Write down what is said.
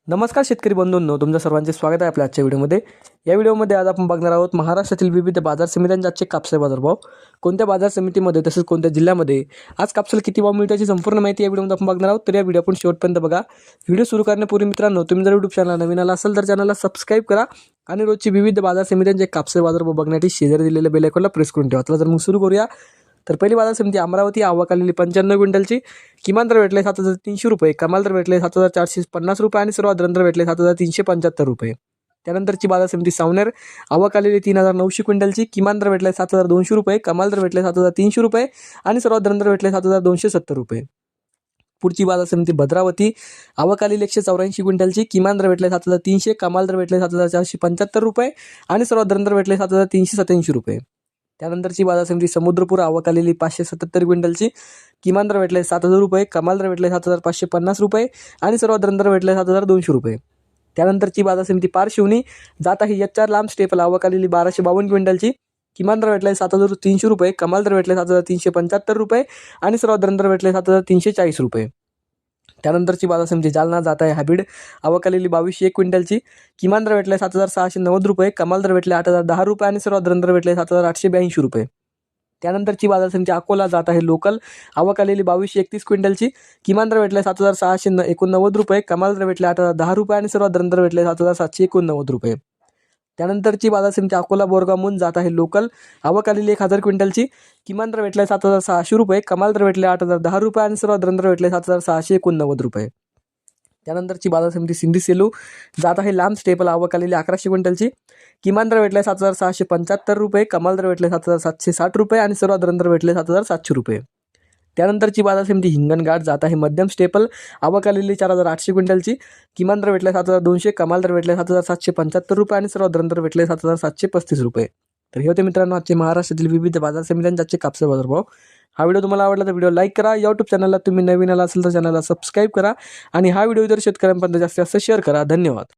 नमस्कार शेतकरी बंधूंनो, तुमच्या सर्वांचे स्वागत आहे आपल्या आजच्या व्हिडिओमध्ये। या व्हिडिओमध्ये आज आपण बघणार आहोत महाराष्ट्रातील विविध बाजार समित्यांचे आजचे कापसाचे बाजारभाव, कोणत्या बाजार समितीमध्ये तसेच कोणत्या जिल्ह्यामध्ये आज कापसाला किती भाव मिळतो याची संपूर्ण माहिती या व्हिडिओमध्ये आपण बघणार आहोत। तर या व्हिडिओ आपण शेवटपर्यंत बघा। व्हिडिओ सुरू करण्यापूर्वी मित्रांनो, तुम्ही जर YouTube चॅनलला नवीन आला असाल तर चॅनलला सबस्क्राइब करा आणि रोजची विविध बाजार समित्यांचे कापसाचे बाजारभाव बघण्यासाठी शेजारी दिलेल्या बेल आयकॉनला प्रेस करून ठेवा। चला तर मग सुरू करूया। तर पहिली बाजार समिती अमरावती, आवक आलेली 95 क्विंटलची, किमान दर भेटले 7300 रुपये, कमाल दर भेटले 7450 रुपये आणि सर्वात दर भेटले 7375 रुपये। त्यानंतरची बाजार समिती सावनेर, आवक आलेली 3900 क्विंटलची, किमान दर भेटले 7200 रुपये, कमाल दर भेटले 7300 रुपये आणि सर्वात दर भेटले 7270 रुपये। पुढची बाजार समिती भद्रावती, आवक आलेली 184 क्विंटलची, किमान दर भेटले 7300, कमाल दर भेटले 7475 रुपये आणि सर्वात दर भेटले 7387 रुपये। त्यानंतरची बाजार समिती समुद्रपूर, आवक आलेली 577 क्विंटलची, किमान दर भेटले 7000 रुपये, कमाल दर भेटले 7550 रुपये आणि सर्वात दर भेटले 7200 रुपये। त्यानंतरची बाजार समिती पारशिवनी, जात आहे HR लांब स्टेपल, आवक आलेली 1252 क्विंटलची, किमान दर भेटले 7300 रुपये, कमाल दर भेटले 7375 रुपये आणि सर्वात दर भेटले 7340 रुपये। त्यानंतरची बाजार समिती जालना, जात आहे हायब्रिड, आवक आलेली 2201 क्विंटलची, किमान दर भेटले 7690 रुपये, कमाल दर भेटले 8010 रुपये आणि सर्वात दर भेटले 7882 रुपये। त्यानंतरची बाजार समिती अकोला, जात आहे लोकल, आवक आलेली 2231 क्विंटलची, किमान दर भेटले 7689 रुपये, कमाल दर भेटले 8010 रुपये आणि सर्वात दर भेटले 7789 रुपये। त्यानंतरची बाजार समिती अकोला बोरगाव मून, जात आहे लोकल, आवक आलेली 1000 क्विंटलची, किमान दर भेटले 7600 रुपये, कमाल दर भेटले 8010 रुपये आणि सर्वात दर भेटले 7689 रुपये। त्यानंतरची बाजार समिती सिंधी सेलू, जात आहे लांब स्टेपल, आवक आलेली 1100 क्विंटलची, किमान दर भेटले 7675 रुपये, कमाल दर भेटले 7760 रुपये आणि सर्वात दर भेटले 7700 रुपये। त्यानंतरची बाजार समिती हिंगणघाट, जात आहे मध्यम स्टेपल, आवक आलेली 4800 क्विंटलची, किमान दर भेटले 7200, कमाल दर भेटले 7775 रुपये आणि सर्वात दर भेटले 7735 रुपये। तर हे होते मित्रांनो आजचे महाराष्ट्रातील विविध बाजार समित्यांचे आजचे कापसाचे बाजारभाव। हा व्हिडिओ तुम्हाला आवडला तर व्हिडिओ लाईक करा, YouTube चॅनलला तुम्ही नवीन आला असेल तर चॅनलला सबस्क्राइब करा आणि हा व्हिडिओ इतर शेतकऱ्यांपर्यंत जास्तीत जास्त शेअर करा। धन्यवाद।